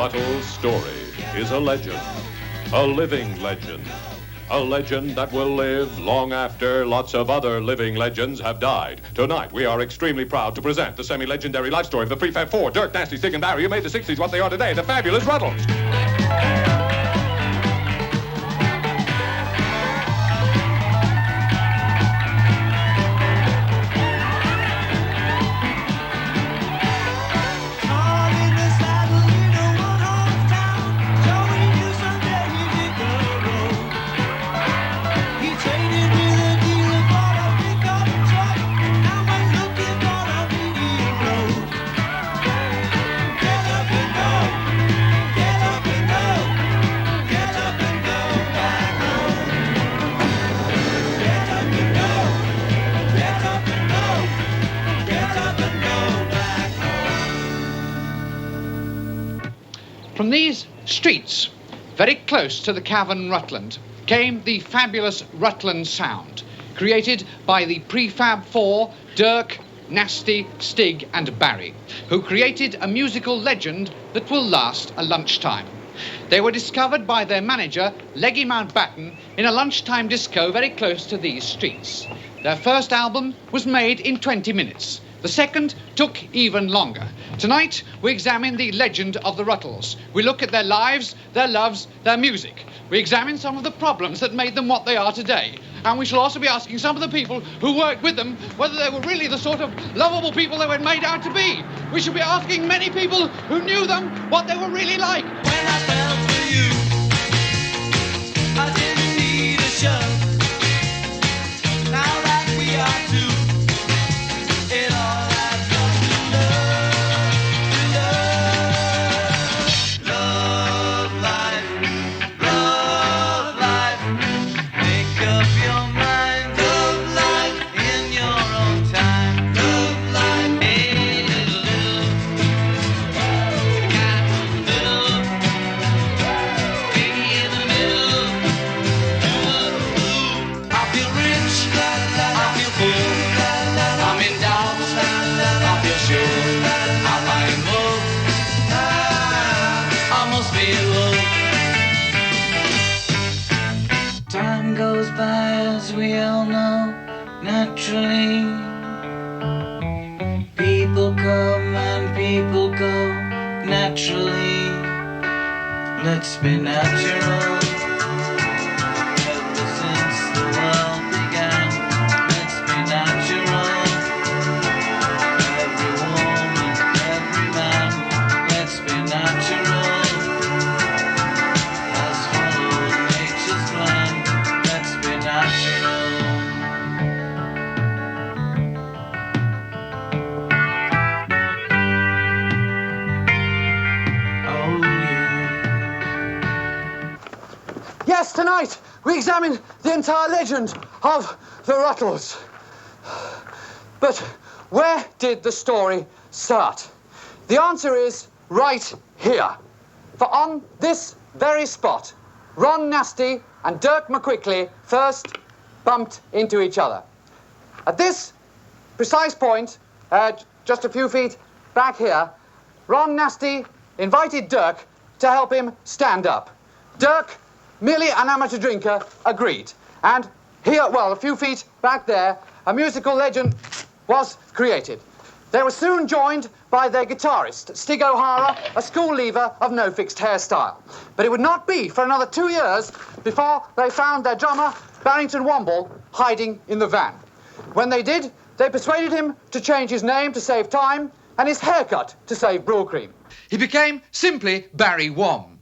Rutles' story is a legend, a living legend. A legend that will live long after lots of other living legends have died. Tonight, we are extremely proud to present the semi-legendary life story of the Prefab Four, Dirk, Nasty, Stig, and Barry, who made the 60s what they are today, the fabulous Rutles. From these streets, very close to the cavern Rutland, came the fabulous Rutland sound, created by the Prefab Four, Dirk, Nasty, Stig and Barry, who created a musical legend that will last a lunchtime. They were discovered by their manager, Leggy Mountbatten, in a lunchtime disco very close to these streets. Their first album was made in 20 minutes. The second took even longer. Tonight, we examine the legend of the Rutles. We look at their lives, their loves, their music. We examine some of the problems that made them what they are today. And we shall also be asking some of the people who worked with them whether they were really the sort of lovable people they were made out to be. We shall be asking many people who knew them what they were really like. When I fell for you, I didn't need a shove. Now that we are two, it all adds up to love, love life, make up your mind, love life in your own time, love life, hey, little, got little, baby in the middle, I feel rich, I feel full, I'm in doubt, I feel sure, I find more, I must be alone. Time goes by as we all know, naturally. People come and people go, naturally. Let's be natural. Ever since the world began, let's be natural. Every woman, every man, let's be natural. Let's follow nature's plan, let's be natural. Oh yeah. Yes, tonight, we examine the entire legend of the Rutles. But where did the story start? The answer is right here. For on this very spot, Ron Nasty and Dirk McQuickley first bumped into each other. At this precise point, just a few feet back here, Ron Nasty invited Dirk to help him stand up. Dirk, merely an amateur drinker, agreed. And here, well, a few feet back there, a musical legend was created. They were soon joined by their guitarist, Stig O'Hara, a school leaver of no fixed hairstyle. But it would not be for another 2 years before they found their drummer, Barrington Womble, hiding in the van. When they did, they persuaded him to change his name to save time and his haircut to save Brule Cream. He became simply Barry Wom.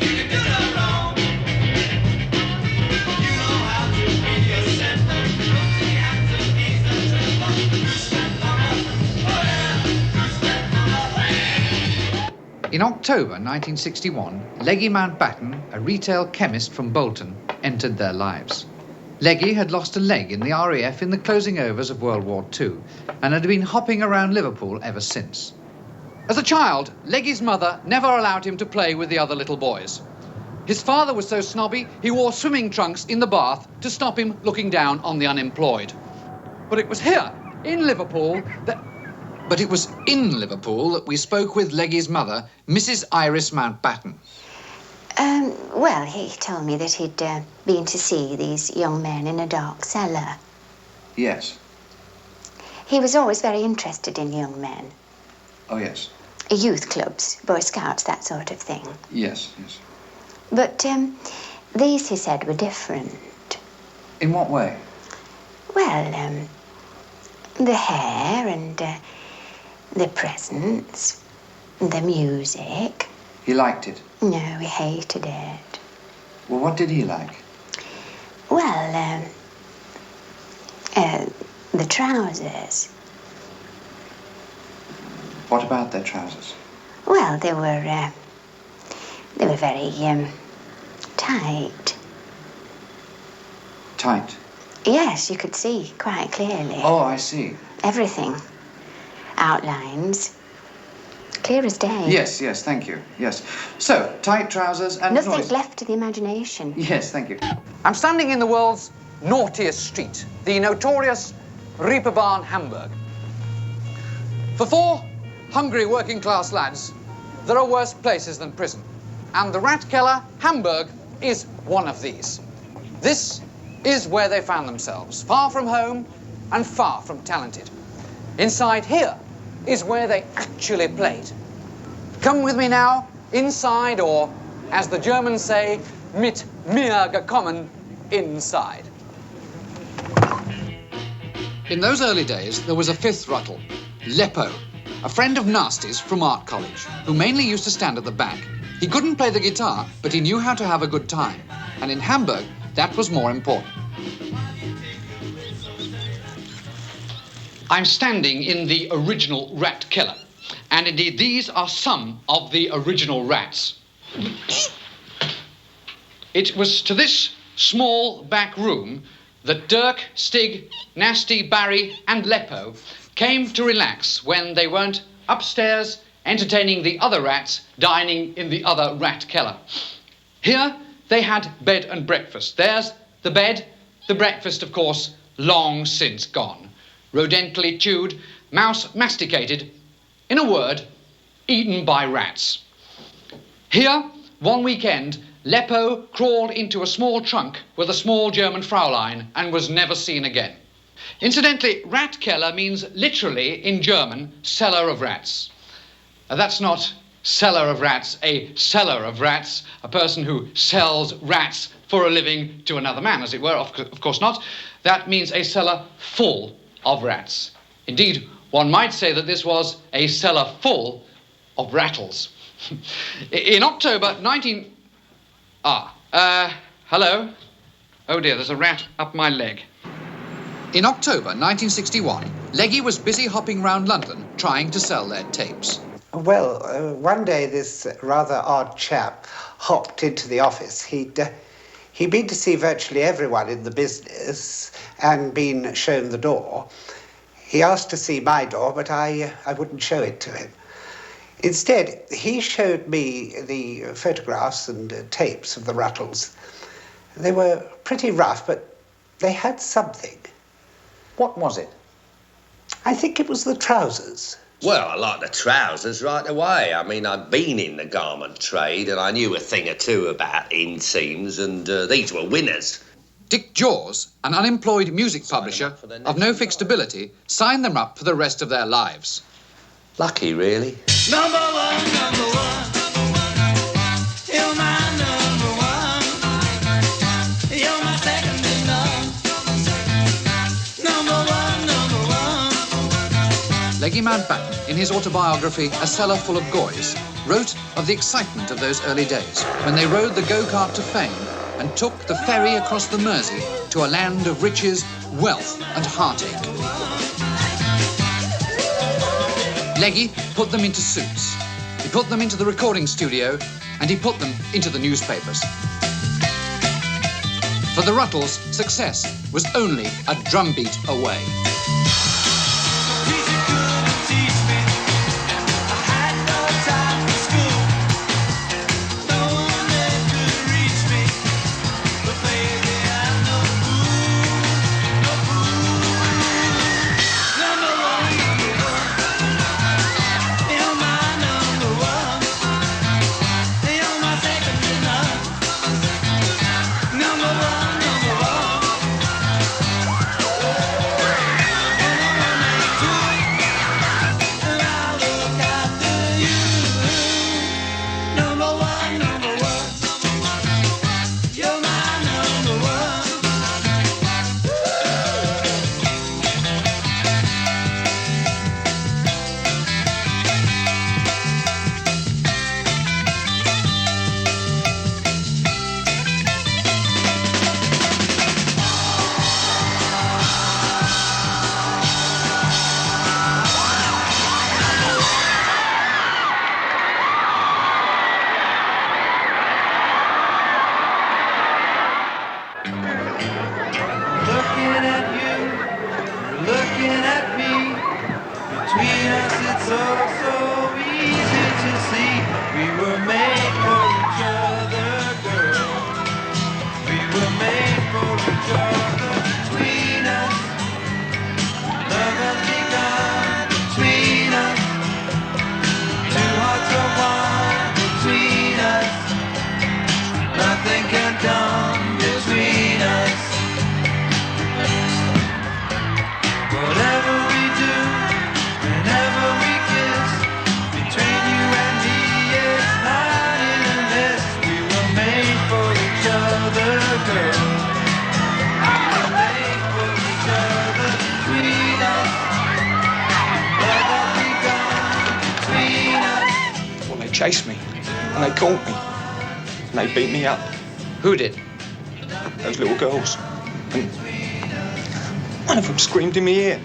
You can do In October 1961, Leggy Mountbatten, a retail chemist from Bolton, entered their lives. Leggy had lost a leg in the RAF in the closing overs of World War II and had been hopping around Liverpool ever since. As a child, Leggy's mother never allowed him to play with the other little boys. His father was so snobby, he wore swimming trunks in the bath to stop him looking down on the unemployed. But it was here, in Liverpool, that we spoke with Leggy's mother, Mrs. Iris Mountbatten. Well, he told me that he'd been to see these young men in a dark cellar. Yes. He was always very interested in young men. Oh, yes. Youth clubs, Boy Scouts, that sort of thing. Yes, yes. But these, he said, were different. In what way? Well, the hair and the presents, the music. He liked it? No, he hated it. Well, what did he like? Well, the trousers. What about their trousers? Well, they were very tight. Tight? Yes, you could see quite clearly. Oh, I see. Everything. Outlines. Clear as day. Yes, yes, thank you. Yes. So, tight trousers and Nothing noise. left to the imagination. Yes, thank you. I'm standing in the world's naughtiest street, the notorious Reeperbahn, Hamburg. For 4 hungry working-class lads, there are worse places than prison. And the Ratkeller, Hamburg, is one of these. This is where they found themselves, far from home and far from talented. Inside here is where they actually played. Come with me now, inside, or, as the Germans say, mit mir gekommen, inside. In those early days, there was a 5th Ruttle, Leppo, a friend of Nasty's from art college, who mainly used to stand at the back. He couldn't play the guitar, but he knew how to have a good time. And in Hamburg, that was more important. I'm standing in the original rat keller, and indeed these are some of the original rats. It was to this small back room that Dirk, Stig, Nasty, Barry and Leppo came to relax when they weren't upstairs entertaining the other rats dining in the other rat keller. Here they had bed and breakfast. There's the bed, the breakfast, of course, long since gone. Rodentally chewed, mouse masticated, in a word, eaten by rats. Here, one weekend, Leppo crawled into a small trunk with a small German Fraulein and was never seen again. Incidentally, Ratkeller means literally, in German, cellar of rats. That's not seller of rats, a seller of rats, a person who sells rats for a living to another man, as it were. Of course not. That means a cellar full of rats. Indeed, one might say that this was a cellar full of rattles. In October 19... hello? Oh dear, there's a rat up my leg. In October 1961, Leggy was busy hopping round London trying to sell their tapes. Well, one day this rather odd chap hopped into the office. He'd been to see virtually everyone in the business and been shown the door. He asked to see my door, but I wouldn't show it to him. Instead, he showed me the photographs and tapes of the Rutles. They were pretty rough, but they had something. What was it? I think it was the trousers. Well, I like the trousers right away. I mean, I'd been in the garment trade and I knew a thing or two about inseams, and these were winners. Dick Jaws, an unemployed music publisher of no fixed ability, signed them up for the rest of their lives. Lucky, really. Number one, you're my number one. You're my second to none. Number one. Leggy Mountbatten, in his autobiography A Cellar Full of Goys, wrote of the excitement of those early days when they rode the go-kart to fame and took the ferry across the Mersey to a land of riches, wealth and heartache. Leggy put them into suits. He put them into the recording studio, and he put them into the newspapers. For the Rutles, success was only a drumbeat away. Chased me, and they caught me, and they beat me up. Who did? Those little girls. And one of them screamed in my ear.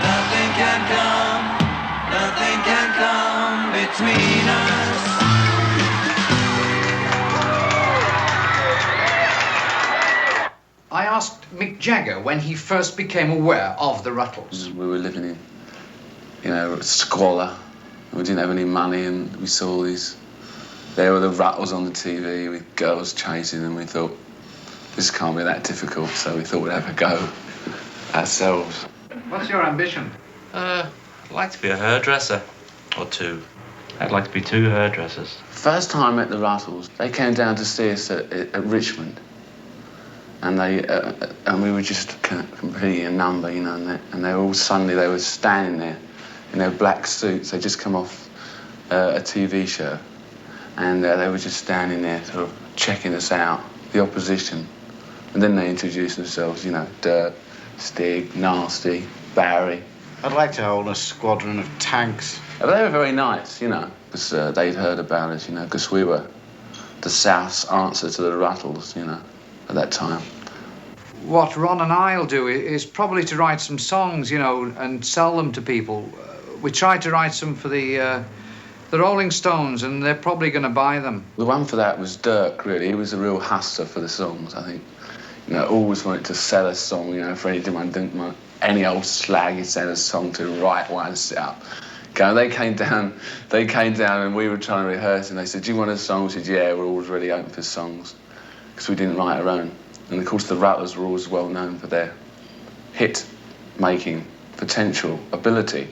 Nothing can come between us. I asked Mick Jagger when he first became aware of the Rutles. We were living in, squalor. We didn't have any money, and we saw these. There were the Rutles on the TV with girls chasing them. We thought, this can't be that difficult, so we thought we'd have a go ourselves. What's your ambition? I'd like to be a hairdresser, or two. I'd like to be two hairdressers. First time I met the Rutles, they came down to see us at Richmond, and we were just completely a number, and they were all suddenly they were standing there in their black suits. They'd just come off a TV show, and they were just standing there sort of checking us out, the opposition. And then they introduced themselves, Dirk, Stig, Nasty, Barry. I'd like to own a squadron of tanks. But they were very nice, because they'd heard about us, because we were the South's answer to the Rutles, at that time. What Ron and I'll do is probably to write some songs, and sell them to people. We tried to write some for the Rolling Stones, and they're probably going to buy them. The one for that was Dirk, really. He was a real hustler for the songs, I think. Always wanted to sell a song, for anyone didn't want any old slag. He'd send a song to write one, sit up. They came down, and we were trying to rehearse, and they said, do you want a song? We said, yeah, we're always really open for songs, because we didn't write our own. And of course, the Rutles were always well known for their hit-making potential, ability.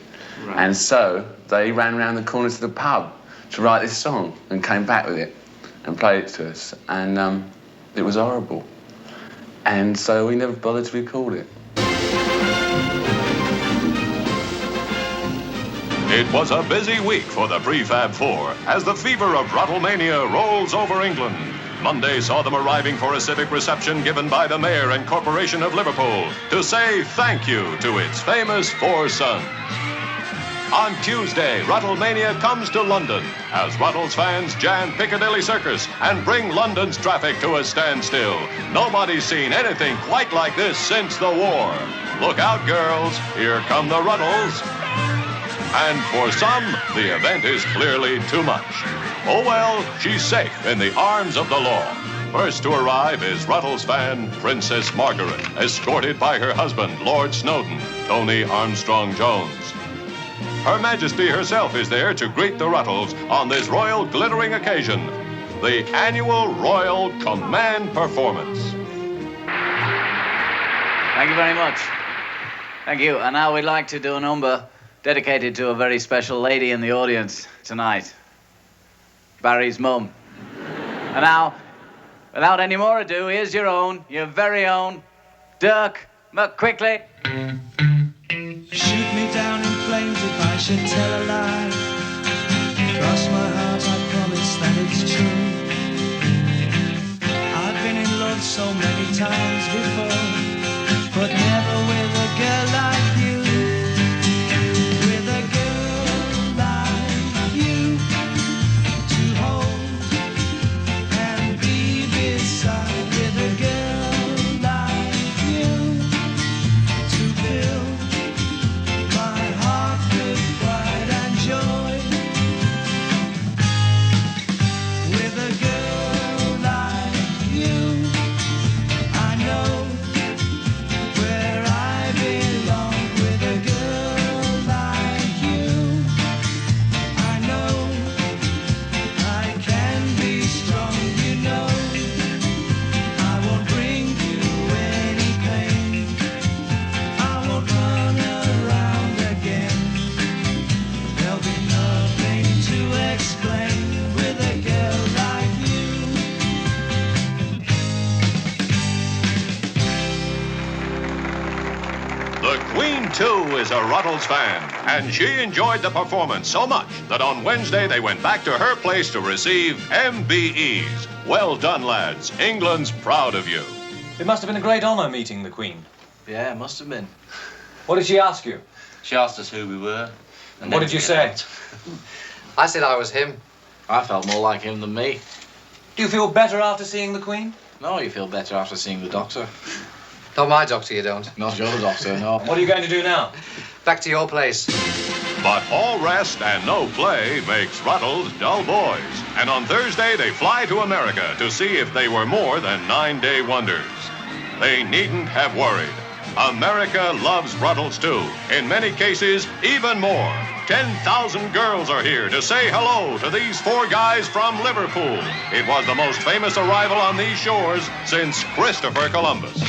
Right. And so they ran round the corner to the pub to write this song and came back with it and played it to us. And it was horrible. And so we never bothered to record it. It was a busy week for the Prefab Four as the fever of Ruttlemania rolls over England. Monday saw them arriving for a civic reception given by the Mayor and Corporation of Liverpool to say thank you to its famous four sons. On Tuesday, Ruttlemania comes to London as Rutles fans jam Piccadilly Circus and bring London's traffic to a standstill. Nobody's seen anything quite like this since the war. Look out, girls. Here come the Rutles. And for some, the event is clearly too much. Oh well, she's safe in the arms of the law. First to arrive is Rutles fan Princess Margaret, escorted by her husband, Lord Snowdon, Tony Armstrong-Jones. Her Majesty herself is there to greet the Rutles on this royal glittering occasion, the annual Royal Command Performance. Thank you very much. Thank you. And now we'd like to do a number dedicated to a very special lady in the audience tonight, Barry's mum. And now, without any more ado, here's your very own, Dirk McQuickley. Shoot me down in flames if I should tell a lie. Cross my heart, I promise that it's true. I've been in love so many times before, but never with a girl like you. With a girl like you to hold and be beside. With a girl like you to fill my heart with pride and joy. With a girl like you, I know where I belong. With a girl like you, I know I can be strong. You know I won't bring you any pain. I won't run around again. There'll be nothing to explain with a girl like you. The Queen, too, is a Rutles fan, and she enjoyed the performance so much that on Wednesday they went back to her place to receive MBEs. Well done, lads. England's proud of you. It must have been a great honour meeting the Queen. Yeah, it must have been. What did she ask you? She asked us who we were. And What then did you we say? get I said I was him. I felt more like him than me. Do you feel better after seeing the Queen? No, you feel better after seeing the doctor. Not my doctor, you don't. Not your doctor, no. What are you going to do now? Back to your place. But all rest and no play makes Rutles dull boys. And on Thursday, they fly to America to see if they were more than 9-day wonders. They needn't have worried. America loves Rutles, too. In many cases, even more. 10,000 girls are here to say hello to these 4 guys from Liverpool. It was the most famous arrival on these shores since Christopher Columbus.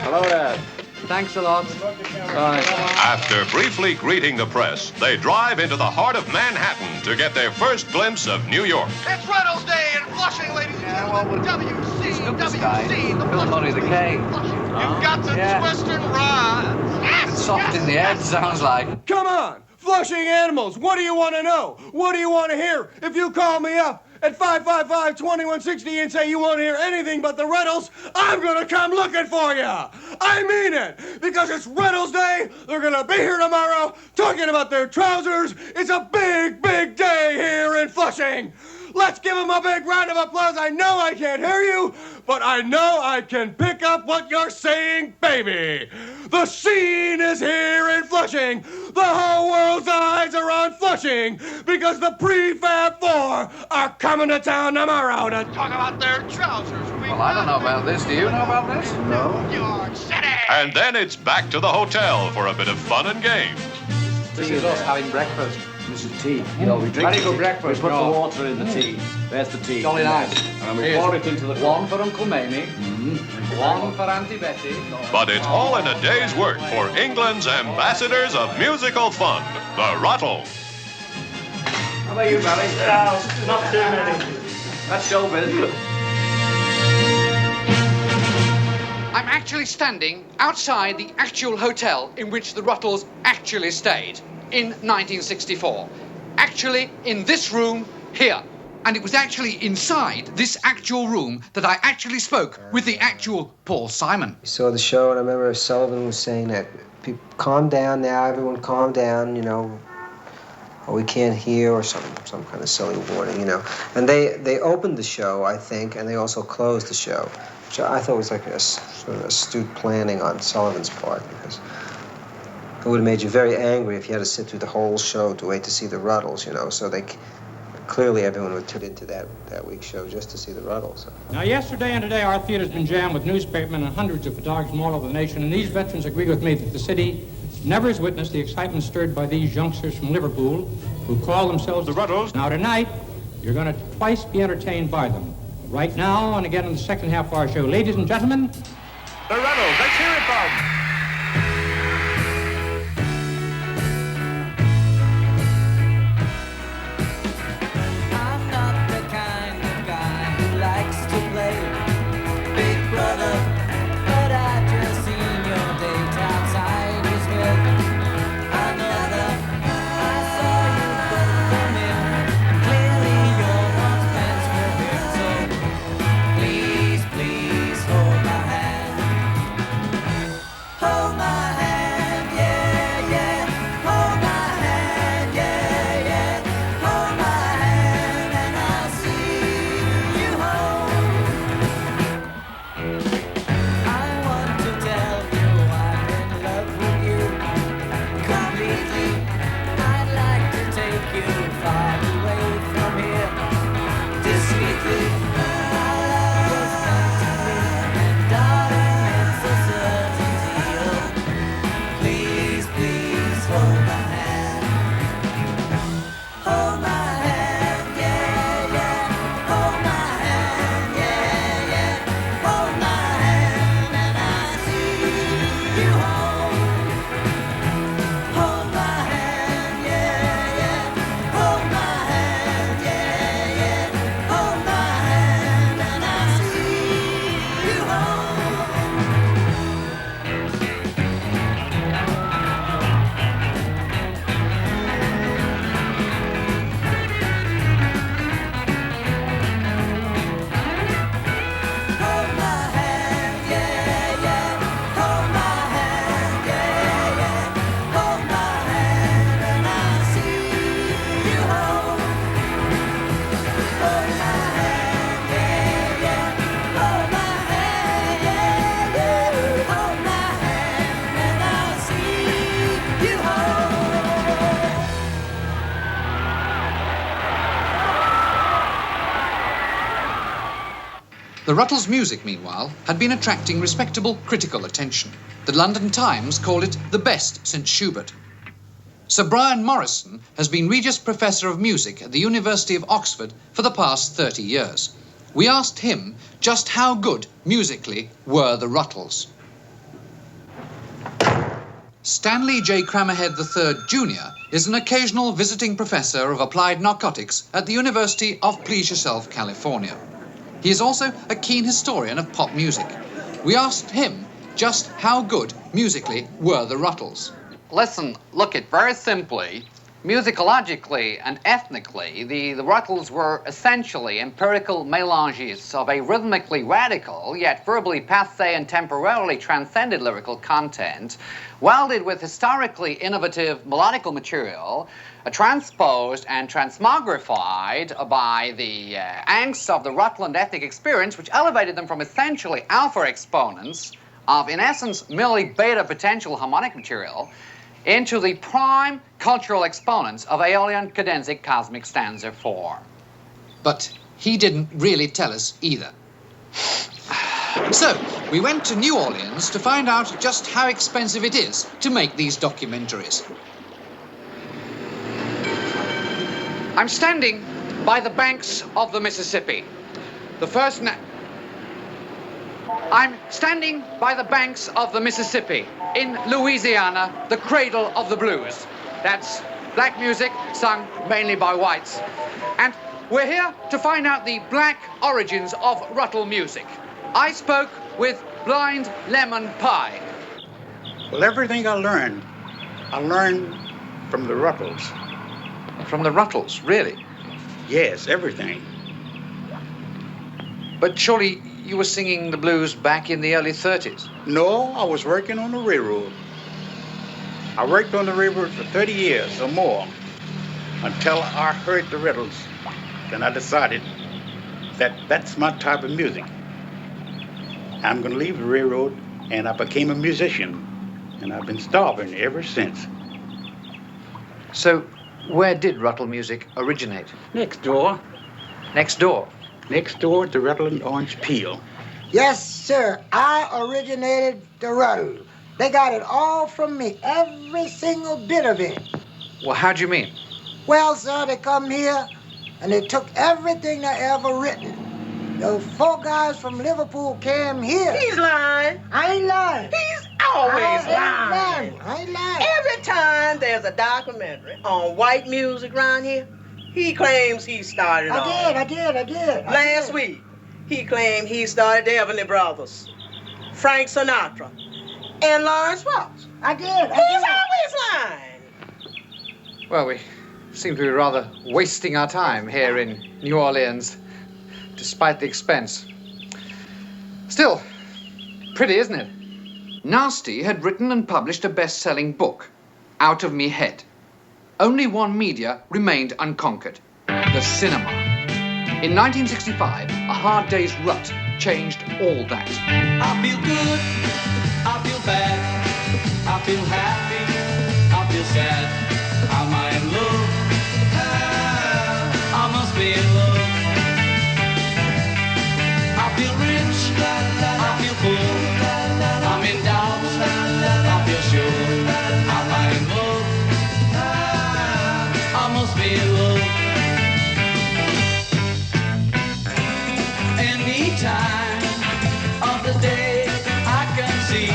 Hello there. Thanks a lot. Right. After briefly greeting the press, they drive into the heart of Manhattan to get their first glimpse of New York. It's Rutles Day in Flushing, ladies and gentlemen. WC, the Bill Murray, the K. You've got to twist and ride. It's soft in the head, sounds like. Come on, Flushing Animals, what do you want to know? What do you want to hear? If you call me up at 555-2160 and say you want to hear anything but the Rutles, I'm going to come looking for you. I mean it, because it's Rutles Day. They're going to be here tomorrow talking about their trousers. It's a big, big day here in Flushing. Let's give them a big round of applause. I know I can't hear you, but I know I can pick up what you're saying, baby. The scene is here in Flushing. The whole world's eyes are on Flushing because the Prefab Four are coming to town tomorrow to talk about their trousers. Well, I don't know about this. Do you know about this? No. New York City. And then it's back to the hotel for a bit of fun and games. This is us having breakfast. This is tea. You know, we drink Very good tea. breakfast. We put no. the water in the tea. There's the tea. Jolly nice. And we pour it into the cup. One for Uncle Mamie. One for Auntie Betty. But it's all in a day's work for England's ambassadors of musical fun, the Rutles. How about you, Barry? No, not too many. That's showbiz. I'm actually standing outside the actual hotel in which the Rutles actually stayed in 1964. Actually, in this room here. And it was actually inside this actual room that I actually spoke with the actual Paul Simon. We saw the show, and I remember Sullivan was saying that, people, calm down now, everyone calm down, you know, or we can't hear, or some kind of silly warning, you know. And they opened the show, I think, and they also closed the show, which I thought was like a sort of astute planning on Sullivan's part, because It would have made you very angry if you had to sit through the whole show to wait to see the Rutles, you know. So clearly everyone would tune into that week's show just to see the Rutles. Now, yesterday and today, our theater's been jammed with newspapermen and hundreds of photographers from all over the nation, and these veterans agree with me that the city never has witnessed the excitement stirred by these youngsters from Liverpool who call themselves the Rutles. Now, tonight, you're going to twice be entertained by them. Right now, and again in the second half of our show. Ladies and gentlemen, The Rutles, let's hear it, Bob. The Rutles' music, meanwhile, had been attracting respectable critical attention. The London Times called it the best since Schubert. Sir Brian Morrison has been Regius Professor of Music at the University of Oxford for the past 30 years. We asked him just how good, musically, were the Rutles. Stanley J. Cramerhead III Jr. is an occasional visiting professor of applied narcotics at the University of Please Yourself, California. He is also a keen historian of pop music. We asked him just how good, musically, were the Rutles. Listen, look it, very simply, musicologically and ethnically, the Rutles were essentially empirical mélanges of a rhythmically radical, yet verbally passé and temporarily transcended lyrical content, welded with historically innovative melodical material, transposed and transmogrified by the angst of the Rutland ethnic experience, which elevated them from essentially alpha exponents of, in essence, merely beta potential harmonic material into the prime cultural exponents of Aeolian cadenzic cosmic stanza form. But he didn't really tell us either. So, we went to New Orleans to find out just how expensive it is to make these documentaries. I'm standing by the banks of the Mississippi. I'm standing by the banks of the Mississippi in Louisiana, the cradle of the blues. That's black music sung mainly by whites. And we're here to find out the black origins of Ruttle music. I spoke with Blind Lemon Pie. Well, everything I learned from the Rutles. From the Rutles, really? Yes, everything. But surely you were singing the blues back in the early 30s? No, I was working on the railroad. I worked on the railroad for 30 years or more until I heard the Rutles. Then I decided that that's my type of music. I'm going to leave the railroad, and I became a musician. and I've been starving ever since. So, where did Ruttle music originate? Next door. Next door? Next door to Ruttle and Orange Peel. Yes, sir. I originated the Ruttle. They got it all from me, every single bit of it. Well, how do you mean? Well, sir, they come here and they took everything they ever written. Those 4 guys from Liverpool came here. He's lying. I ain't lying. He's always lying. I ain't lying. Every time there's a documentary on white music around here, he claims he started all. I did. Last week, he claimed he started the Everly Brothers, Frank Sinatra, and Lawrence Welch. I did. He's always lying. Well, we seem to be rather wasting our time here in New Orleans, despite the expense. Still, pretty, isn't it? Nasty had written and published a best-selling book, Out of Me Head. Only one media remained unconquered, the cinema. In 1965, a hard day's rut changed all that. I feel good, I feel bad, I feel happy, I feel sad. Am I in love? I must be in love. I feel rich, I feel full, I'm in doubt, I feel sure. Am I in love? I must be in love. Any time of the day I can see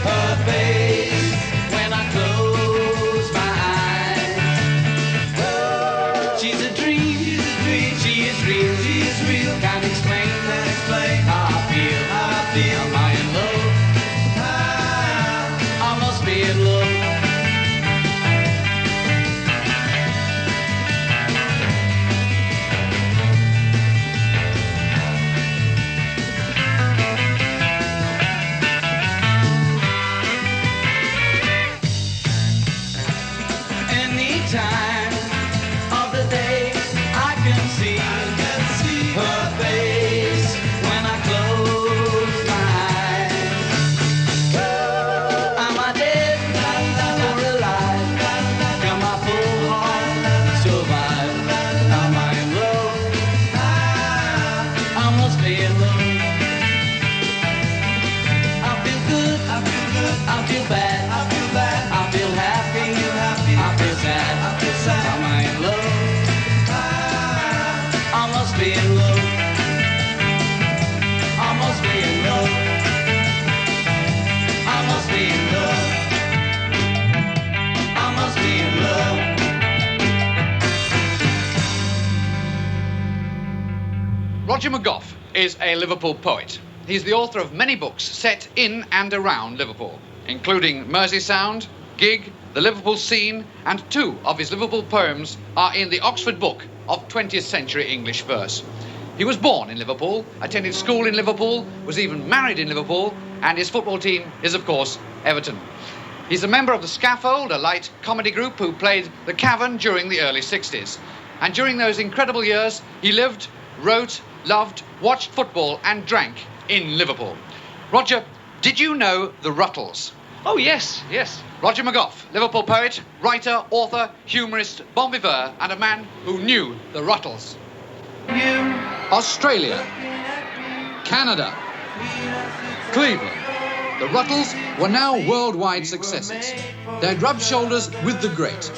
her face when I close my eyes. She's a dream, she is real, can't explain how I feel. Am I in love? I must be in love. Time of the day I can see her face when I close my eyes. Am I dead or alive? Can my full heart survive? Am I in love? I must be in love. I feel good, I feel bad, I feel happy, I feel sad. Am I in love? I must be in love. I must be in love. I must be in love. I must be in love. Roger McGough is a Liverpool poet. He's the author of many books set in and around Liverpool, including Merseysound, Gig, the Liverpool Scene, and 2 of his Liverpool poems are in the Oxford Book of 20th Century English Verse. He was born in Liverpool, attended school in Liverpool, was even married in Liverpool, and his football team is, of course, Everton. He's a member of the Scaffold, a light comedy group who played the Cavern during the early 60s. And during those incredible years, he lived, wrote, loved, watched football, and drank in Liverpool. Roger, did you know the Rutles? Oh, yes. Roger McGough, Liverpool poet, writer, author, humorist, bon vivant, and a man who knew the Rutles. Australia, Canada, Cleveland. The Rutles were now worldwide successes. They'd rubbed shoulders with the great.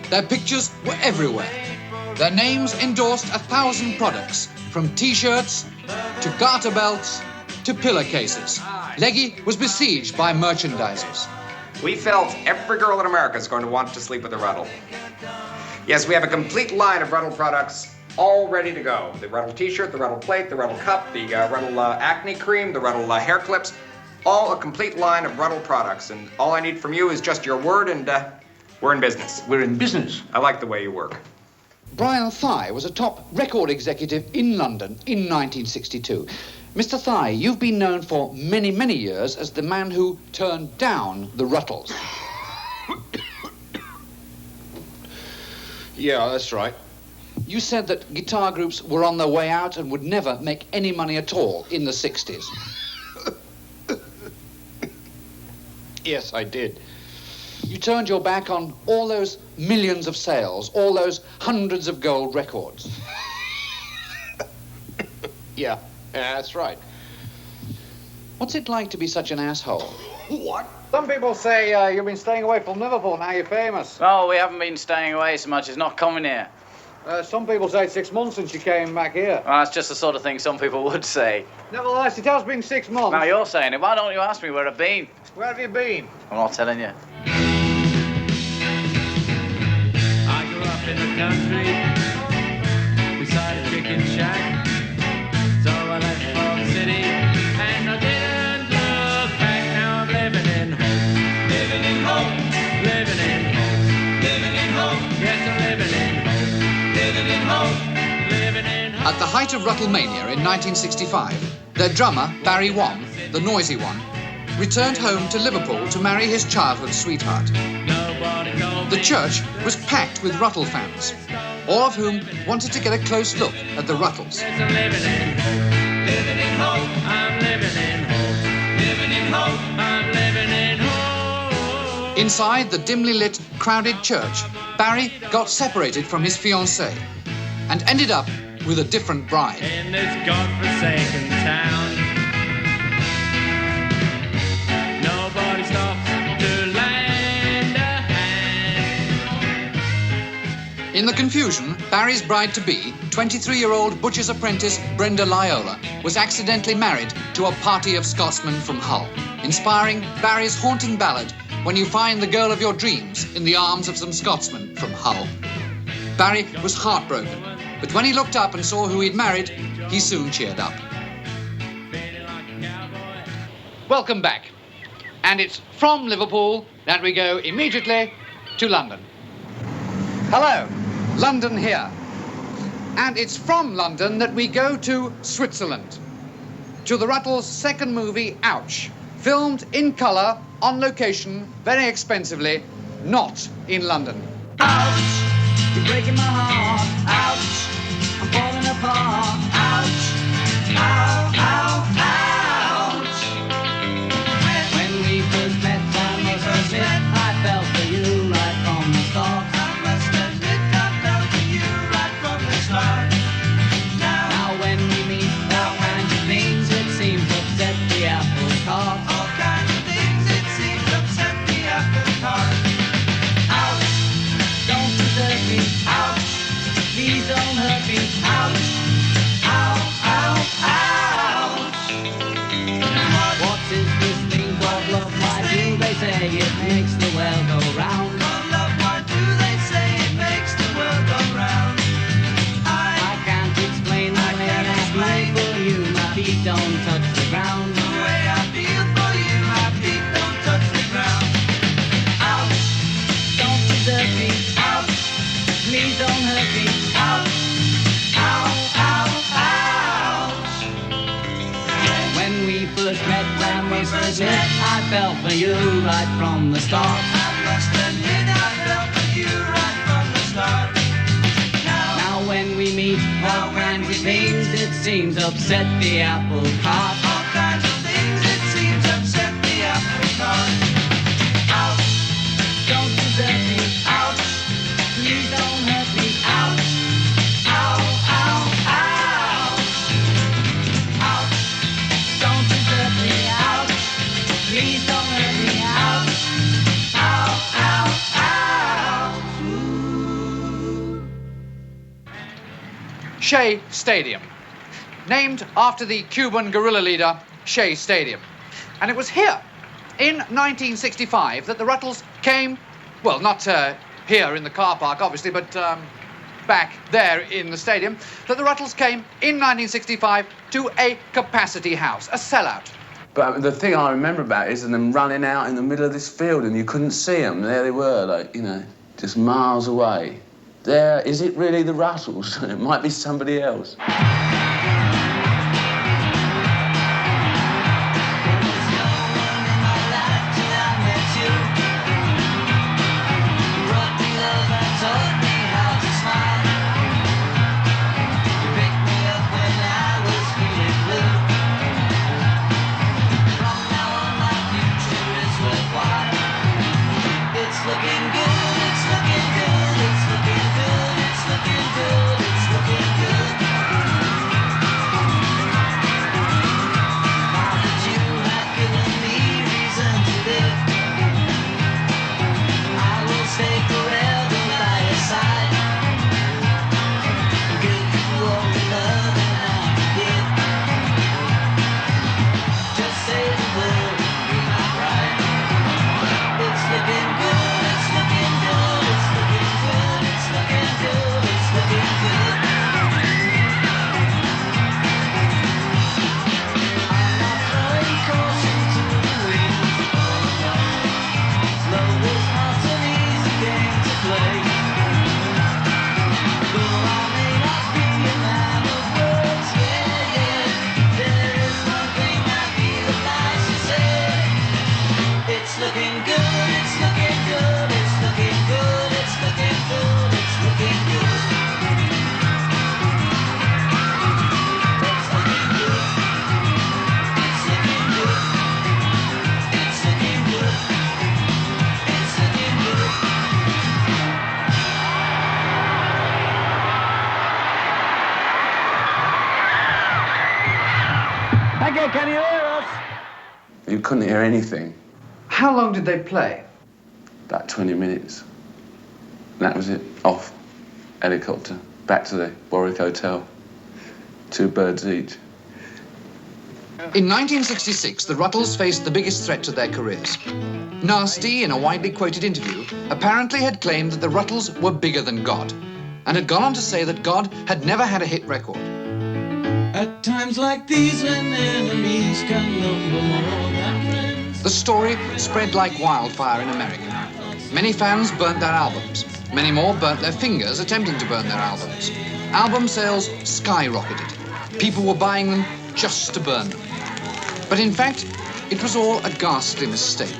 Their pictures were everywhere. Their names endorsed 1,000 products, from T-shirts to garter belts to pillowcases. Leggy was besieged by merchandisers. We felt every girl in America is going to want to sleep with a Ruttle. Yes, we have a complete line of Ruttle products all ready to go. The Ruttle T-shirt, the Ruttle plate, the Ruttle cup, the Ruttle acne cream, the Ruttle hair clips, all a complete line of Ruttle products. And all I need from you is just your word and we're in business. We're in business. I like the way you work. Brian Thigh was a top record executive in London in 1962. Mr. Thigh, you've been known for many, many years as the man who turned down the Rutles. Yeah, that's right. You said that guitar groups were on their way out and would never make any money at all in the 60s. Yes, I did. You turned your back on all those millions of sales, all those hundreds of gold records. Yeah, that's right. What's it like to be such an asshole? What? Some people say you've been staying away from Liverpool, now you're famous. Oh, we haven't been staying away so much as not coming here. Some people say 6 months since you came back here. Well, that's just the sort of thing some people would say. Nevertheless, it has been 6 months. Now you're saying it. Why don't you ask me where I've been? Where have you been? I'm not telling you. I grew up in the country, beside a chicken shack. So I left for the city, and I didn't look back. Now I'm living in hope. Living in hope. Living in hope. Living in hope. Yes, I'm living in hope. Living in hope. Living in hope. At the height of Ruttlemania in 1965, their drummer, Barry Wom, the noisy one, returned home to Liverpool to marry his childhood sweetheart. The church was packed with Ruttle fans, all of whom wanted to get a close look at the Rutles. I'm living in hope. Living in hope. I'm living in hope. Living in hope. I'm living in hope. Inside the dimly lit, crowded church, Barry got separated from his fiancée and ended up with a different bride. In this godforsaken town, nobody stops to lend a hand. In the confusion, Barry's bride-to-be, 23-year-old butcher's apprentice Brenda Lyola, was accidentally married to a party of Scotsmen from Hull, inspiring Barry's haunting ballad, When You Find the Girl of Your Dreams in the Arms of Some Scotsmen from Hull. Barry was heartbroken, but when he looked up and saw who he'd married, he soon cheered up. Welcome back. And it's from Liverpool that we go immediately to London. Hello, London here. And it's from London that we go to Switzerland, to the Rutles' second movie, Ouch, filmed in colour, on location, very expensively, not in London. Ouch, you're breaking my heart. Ouch, I'm falling apart. Ouch, ow, ow, ouch. When we first met, I must admit, I fell for you right from the start. I must admit, I fell for you right from the start. Now when we meet, all kinds of things, it seems upset the apple cart. All kinds of things, it seems upset the apple cart. Ouch, don't desert me. Ouch, please don't hurt me. Ouch, ow, ow, ouch. What is this thing called love? Why do they say it makes the world go round? Called love, why do they say it makes the world go round? I can't explain the way I feel for you. My feet don't touch the ground. The way I feel for you, my feet don't touch the ground. Ouch, don't desert me. Ouch, please don't hurt me. Ouch, ow, ow, ouch. When we first met, I must admit, I fell for you right from the start. I must admit, I fell for you right from the start. Now when we meet, all kinds of things, it seems upset the apple cart. All kinds of things, it seems upset the apple cart. Ouch, don't desert me. Ouch, please don't hurt me. Ouch, ow, ow, ouch. Ouch, don't desert me. Ouch, please don't hurt me. Ouch, ow, ow, ouch. Shea Stadium, named after the Cuban guerrilla leader, Shea Stadium. And it was here, in 1965, that the Rutles came, well, not here in the car park, obviously, but back there in the stadium, that the Rutles came in 1965 to a capacity house, a sellout. But the thing I remember about it is them running out in the middle of this field and you couldn't see them. There they were, like, you know, just miles away. There, is it really the Rutles? It might be somebody else. From now on, my future is worthwhile. play. Though I may not be a man of words, yeah, yeah, there is one thing I feel obliged to say. It's looking good, it's looking good, it's looking good, it's looking good, it's looking good. It's looking good. It's looking good. It's looking good. It's looking good. Thank you, can you hear us? You couldn't hear anything. How long did they play? About 20 minutes. That was it. Off. Helicopter. Back to the Warwick Hotel. 2 birds each. In 1966, the Rutles faced the biggest threat to their careers. Nasty, in a widely quoted interview, apparently had claimed that the Rutles were bigger than God, and had gone on to say that God had never had a hit record. At times like these, when enemies can number more than friends. The story spread like wildfire in America. Many fans burnt their albums. Many more burnt their fingers attempting to burn their albums. Album sales skyrocketed. People were buying them just to burn them. But in fact, it was all a ghastly mistake.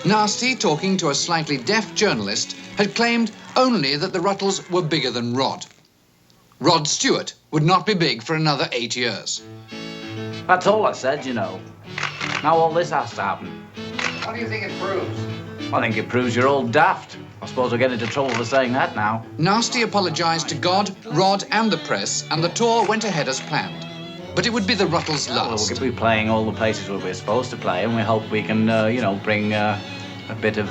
Nasty, talking to a slightly deaf journalist, had claimed only that the Rutles were bigger than Rod. Rod Stewart would not be big for another 8 years. That's all I said, you know. Now all this has to happen. What do you think it proves? I think it proves you're all daft. I suppose I'll get into trouble for saying that now. Nasty apologised to God, Rod and the press, and the tour went ahead as planned. But it would be the Rutles' last. We'll be playing all the places where we're supposed to play, and we hope we can, bring a bit of,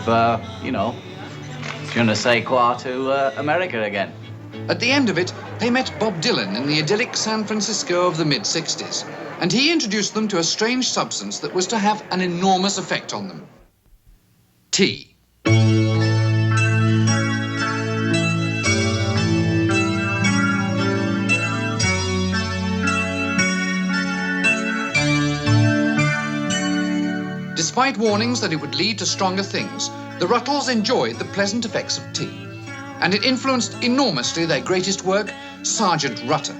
je ne sais quoi to America again. At the end of it, they met Bob Dylan in the idyllic San Francisco of the mid-60s, and he introduced them to a strange substance that was to have an enormous effect on them. Tea. Despite warnings that it would lead to stronger things, the Rutles enjoyed the pleasant effects of tea, and it influenced enormously their greatest work, Sergeant Rutter.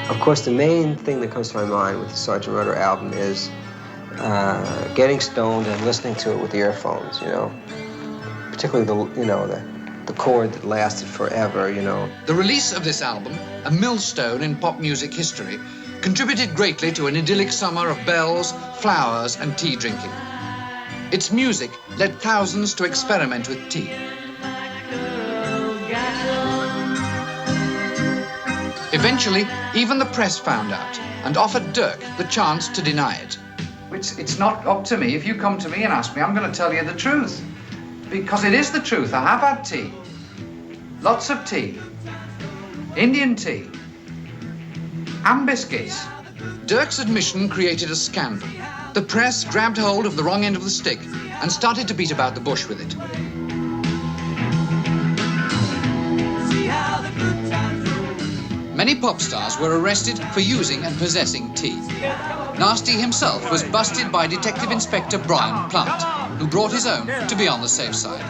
Of course, the main thing that comes to my mind with the Sergeant Rutter album is getting stoned and listening to it with earphones, particularly the chord that lasted forever, The release of this album, a millstone in pop music history, contributed greatly to an idyllic summer of bells, flowers, and tea drinking. Its music led thousands to experiment with tea. Eventually, even the press found out and offered Dirk the chance to deny it. It's not up to me. If you come to me and ask me, I'm going to tell you the truth. Because it is the truth. I have had tea. Lots of tea. Indian tea. And biscuits. Dirk's admission created a scandal. The press grabbed hold of the wrong end of the stick and started to beat about the bush with it. Many pop stars were arrested for using and possessing tea. Nasty himself was busted by Detective Inspector Brian Plant, who brought his own to be on the safe side.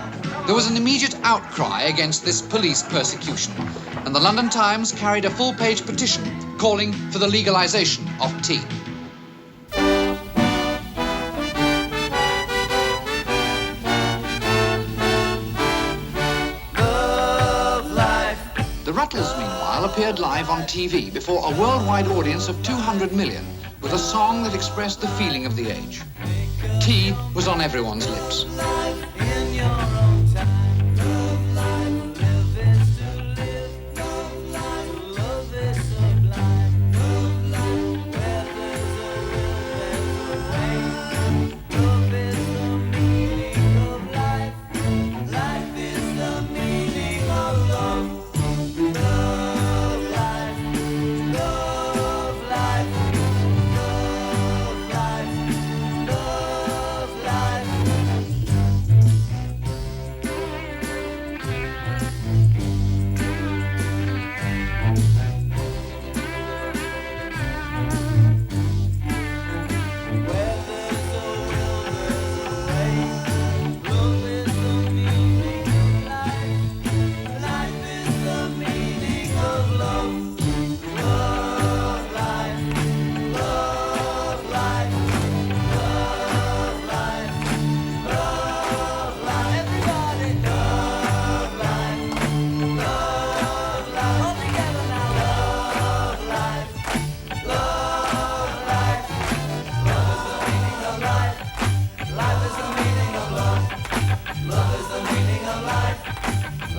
There was an immediate outcry against this police persecution, and the London Times carried a full-page petition calling for the legalization of tea. The Rutles, meanwhile, appeared live on TV before a worldwide audience of 200 million with a song that expressed the feeling of the age. Tea was on everyone's lips.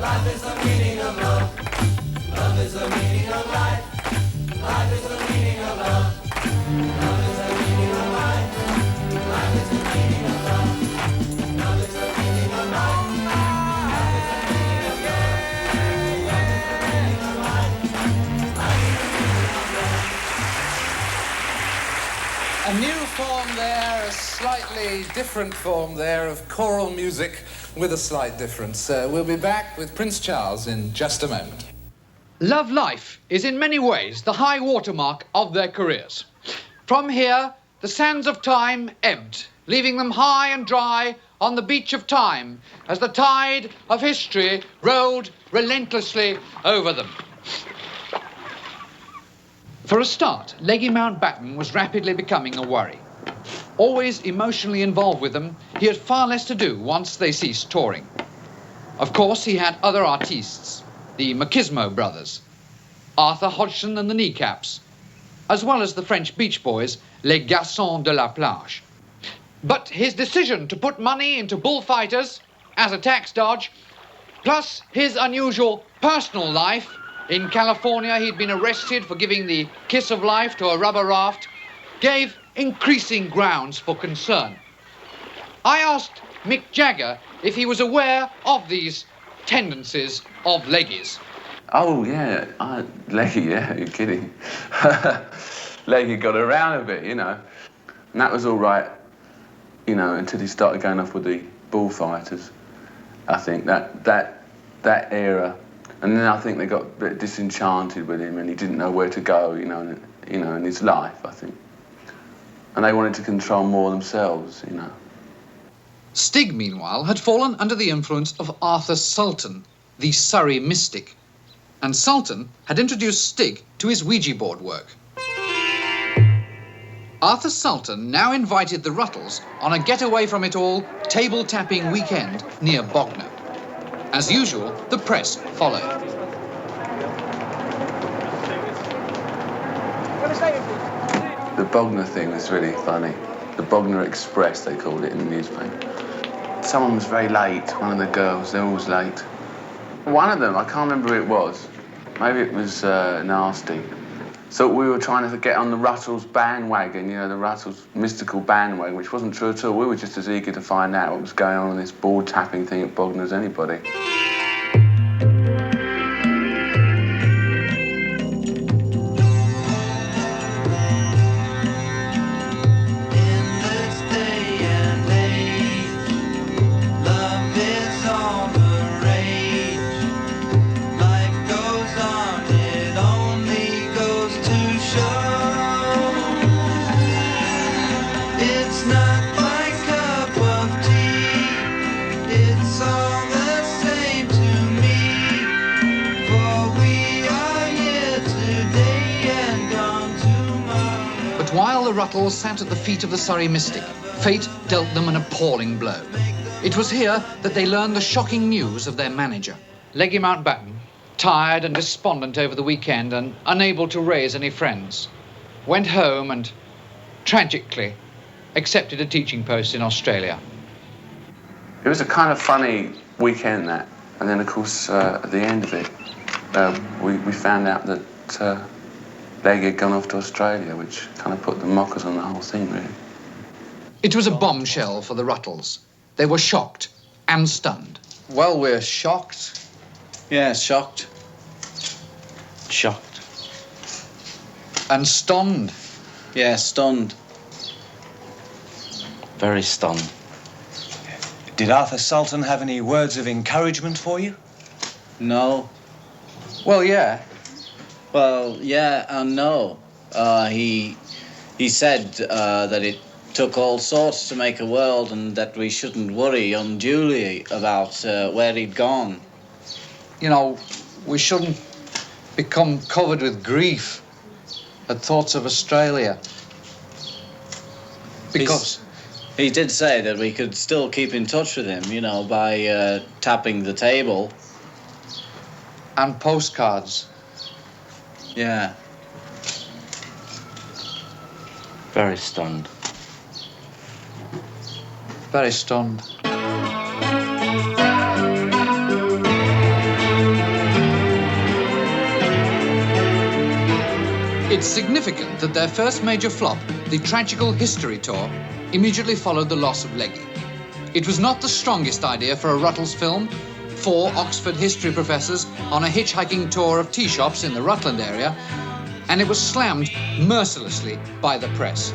Life is the meaning of love. Love is the meaning of life. Life is the meaning of love. Love is the meaning of life. Life is the meaning of love. Love is the meaning of life. Life is the meaning of love. Love is the meaning of life. Life is the meaning of love. A new form there, a slightly different form there of choral music with a slight difference. We'll be back with Prince Charles in just a moment. Love life is in many ways the high watermark of their careers. From here, the sands of time ebbed, leaving them high and dry on the beach of time as the tide of history rolled relentlessly over them. For a start, Leggy Mountbatten was rapidly becoming a worry. Always emotionally involved with them, he had far less to do once they ceased touring. Of course, he had other artistes, the Machismo brothers, Arthur Hodgson and the Kneecaps, as well as the French Beach Boys, Les Garçons de la Plage. But his decision to put money into bullfighters as a tax dodge, plus his unusual personal life. In California, he'd been arrested for giving the kiss of life to a rubber raft, gave increasing grounds for concern. I asked Mick Jagger if he was aware of these tendencies of Leggy's. Oh, yeah, Leggy, yeah, you're kidding. Leggy got around a bit, you know. And that was all right, you know, until he started going off with the bullfighters. I think that era. And then I think they got a bit disenchanted with him and he didn't know where to go, you know, in his life, I think. And they wanted to control more themselves, you know. Stig, meanwhile, had fallen under the influence of Arthur Sultan, the Surrey mystic. And Sultan had introduced Stig to his Ouija board work. Arthur Sultan now invited the Rutles on a get-away-from-it-all table-tapping weekend near Bognor. As usual, the press followed. The Bognor thing was really funny. The Bognor Express, they called it in the newspaper. Someone was very late, one of the girls, they're always late. One of them, I can't remember who it was. Maybe it was Nasty. So we were trying to get on the Rutles bandwagon, you know, the Rutles mystical bandwagon, which wasn't true at all. We were just as eager to find out what was going on in this board tapping thing at Bognor as anybody. While the Rutles sat at the feet of the Surrey mystic, fate dealt them an appalling blow. It was here that they learned the shocking news of their manager. Leggy Mountbatten, tired and despondent over the weekend and unable to raise any friends, went home and, tragically, accepted a teaching post in Australia. It was a kind of funny weekend, that. And then, of course, at the end of it, we found out that Leggy had gone off to Australia, which kind of put the mockers on the whole thing, really. It was a bombshell for the Rutles. They were shocked and stunned. Well, we're shocked. Yeah, shocked. Shocked. And stunned. Yeah, stunned. Very stunned. Did Arthur Sultan have any words of encouragement for you? No. Well, yeah. Well, yeah and no. He said that it took all sorts to make a world and that we shouldn't worry unduly about where he'd gone. You know, we shouldn't become covered with grief at thoughts of Australia. Because he did say that we could still keep in touch with him, you know, by tapping the table. And postcards. Yeah. Very stunned. Very stunned. It's significant that their first major flop, the tragical history tour, immediately followed the loss of Leggy. It was not the strongest idea for a Rutles film. 4 Oxford history professors on a hitchhiking tour of tea shops in the Rutland area, and it was slammed mercilessly by the press.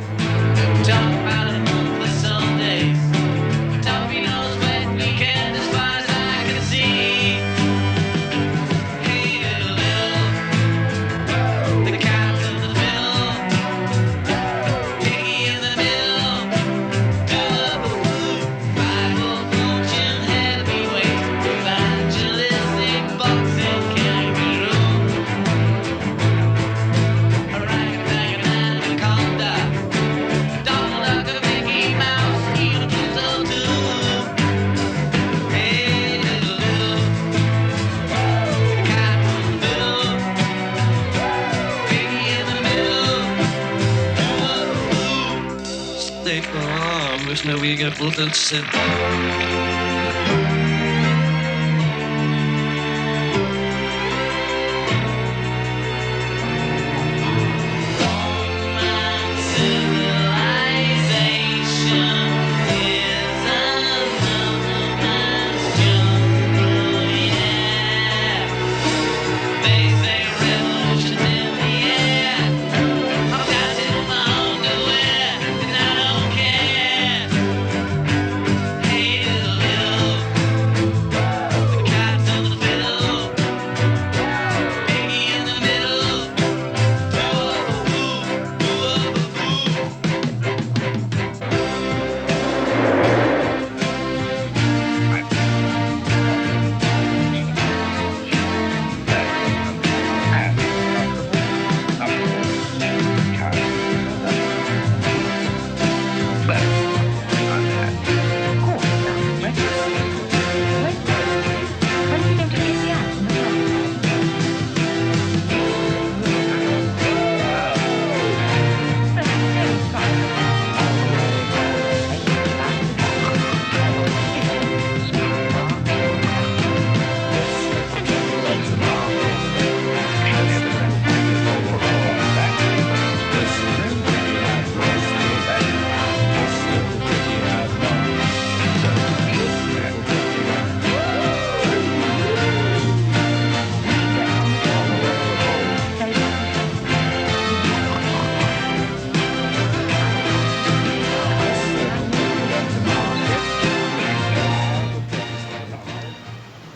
We get bloated said.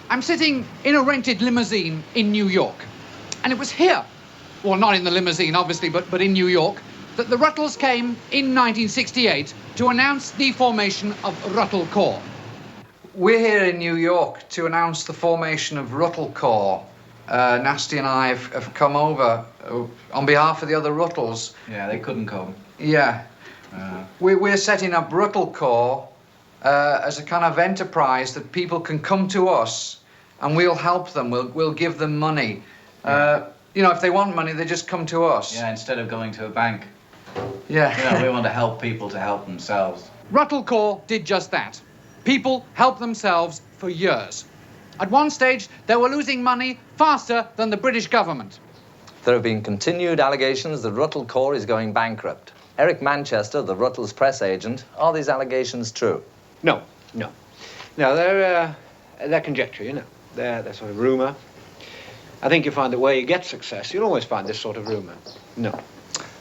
I'm sitting in a rented limousine in New York. And it was here, well, not in the limousine, obviously, but in New York, that the Rutles came in 1968 to announce the formation of Ruttle Corps. We're here in New York to announce the formation of Ruttle Corps. Nasty and I have come over on behalf of the other Rutles. Yeah, they couldn't come. Yeah. We're setting up Ruttle Corps as a kind of enterprise that people can come to us and we'll help them. We'll give them money. You know, if they want money, they just come to us. Yeah, instead of going to a bank. Yeah. You know, we want to help people to help themselves. Ruttle Corps did just that. People helped themselves for years. At one stage, they were losing money faster than the British government. There have been continued allegations that Ruttle Corps is going bankrupt. Eric Manchester, the Rutles press agent, are these allegations true? No, they're conjecture, you know. They're sort of rumour. I think you find that where you get success, you'll always find this sort of rumour. No.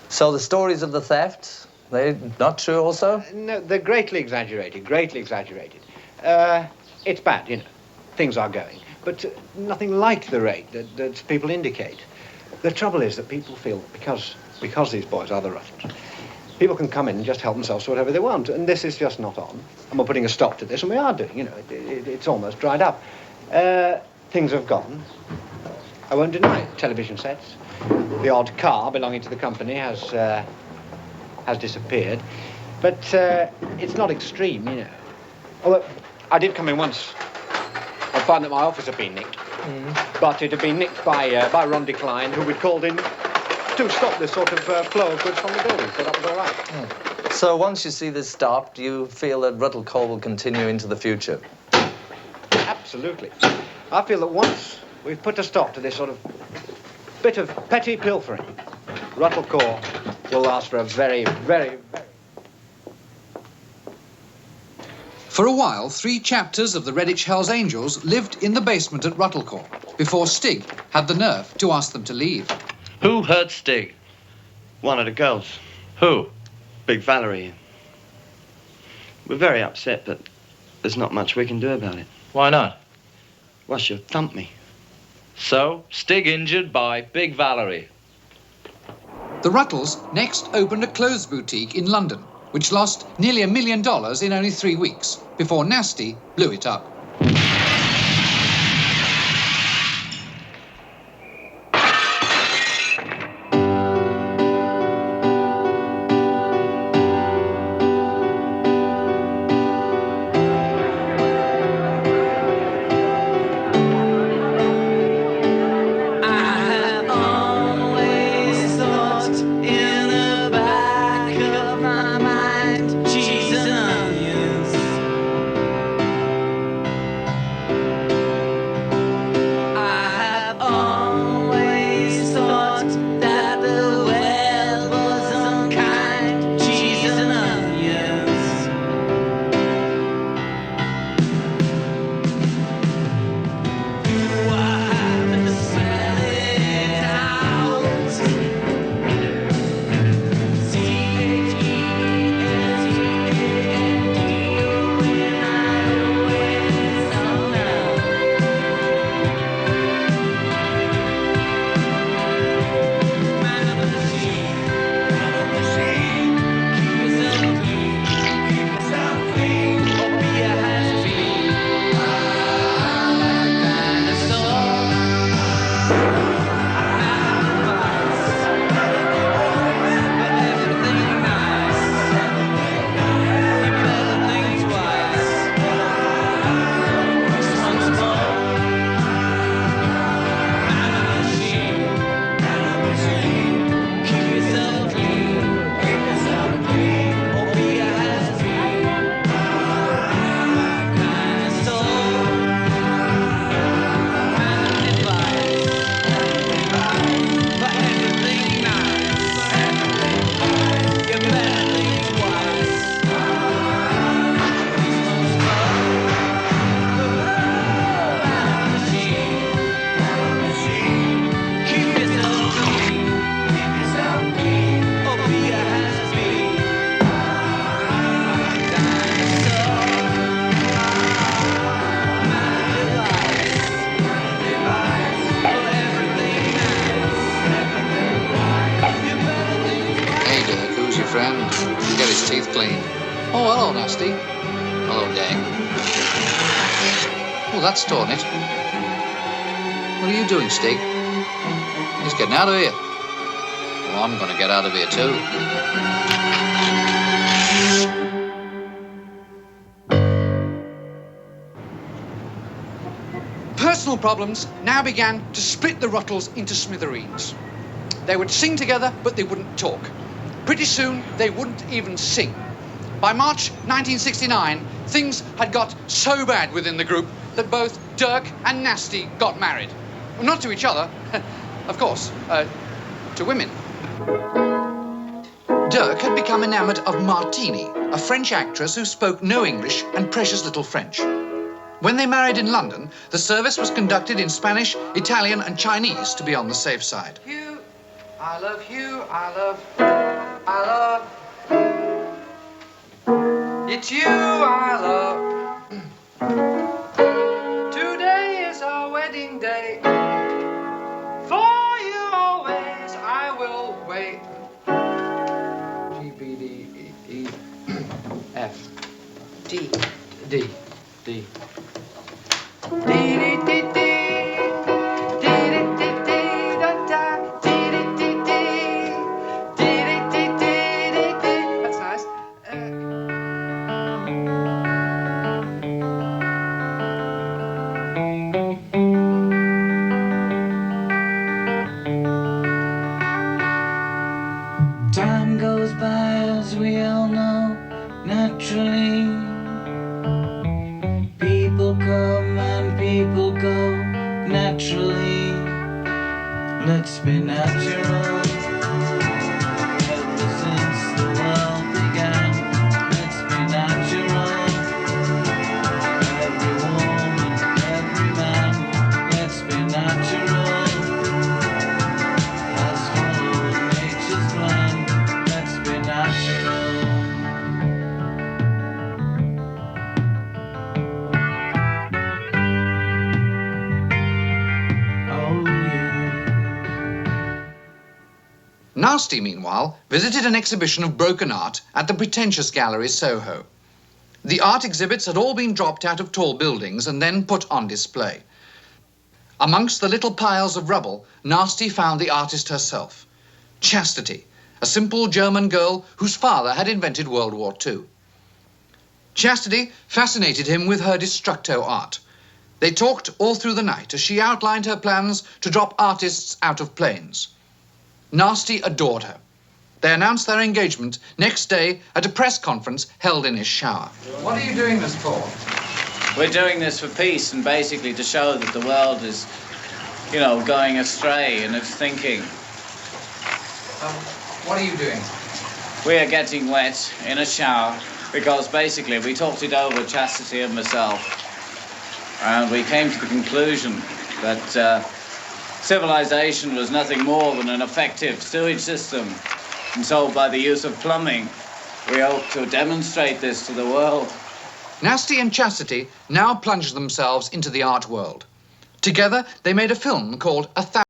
So the stories of the theft, they're not true also? No, they're greatly exaggerated, greatly exaggerated. It's bad, you know. Things are going. But nothing like the rate that people indicate. The trouble is that people feel, because these boys are the Rutles, people can come in and just help themselves to whatever they want, and this is just not on. And we're putting a stop to this, and we are doing, you know, it's almost dried up. Things have gone. I won't deny it. Television sets. The odd car belonging to the company has disappeared. But it's not extreme, you know. Although I did come in once. I found that my office had been nicked. But it had been nicked by Ron Decline, who we'd called in to stop this sort of flow of goods from the building, so that was all right. So once you see this stopped, do you feel that Ruttle Corps will continue into the future? Absolutely. I feel that once we've put a stop to this sort of bit of petty pilfering, Ruttle Corps will last for a very, very, very... For a while, 3 chapters of the Redditch Hells Angels lived in the basement at Ruttle Corps before Stig had the nerve to ask them to leave. Who hurt Stig? One of the girls. Who? Big Valerie. We're very upset, but there's not much we can do about it. Why not? Well, she'll thump me. So, Stig injured by Big Valerie. The Rutles next opened a clothes boutique in London, which lost nearly $1 million in only 3 weeks, before Nasty blew it up. That's torn it. What are you doing, Stig? He's getting out of here. Well, I'm going to get out of here too. Personal problems now began to split the Rutles into smithereens. They would sing together, but they wouldn't talk. Pretty soon, they wouldn't even sing. By March 1969, things had got so bad within the group that both Dirk and Nasty got married. Well, not to each other, of course, to women. Dirk had become enamoured of Martini, a French actress who spoke no English and precious little French. When they married in London, the service was conducted in Spanish, Italian and Chinese to be on the safe side. Hugh, I love Hugh, I love... It's you I love. Today is our wedding day. For you always I will wait. G, B, D, E, F. D. D. D. D, D, D, D. Time goes by, as we all know, naturally. People come and people go, naturally. Let's be natural. Nasty, meanwhile, visited an exhibition of broken art at the Pretentious Gallery, Soho. The art exhibits had all been dropped out of tall buildings and then put on display. Amongst the little piles of rubble, Nasty found the artist herself, Chastity, a simple German girl whose father had invented World War II. Chastity fascinated him with her destructo art. They talked all through the night as she outlined her plans to drop artists out of planes. Nasty adored her. They announced their engagement next day at a press conference held in his shower. What are you doing this for? We're doing this for peace and basically to show that the world is, you know, going astray in its thinking. What are you doing? We are getting wet in a shower because basically we talked it over, Chastity and myself, and we came to the conclusion that civilization was nothing more than an effective sewage system. And so by the use of plumbing, we hope to demonstrate this to the world. Nasty and Chastity now plunged themselves into the art world. Together, they made a film called 1,000.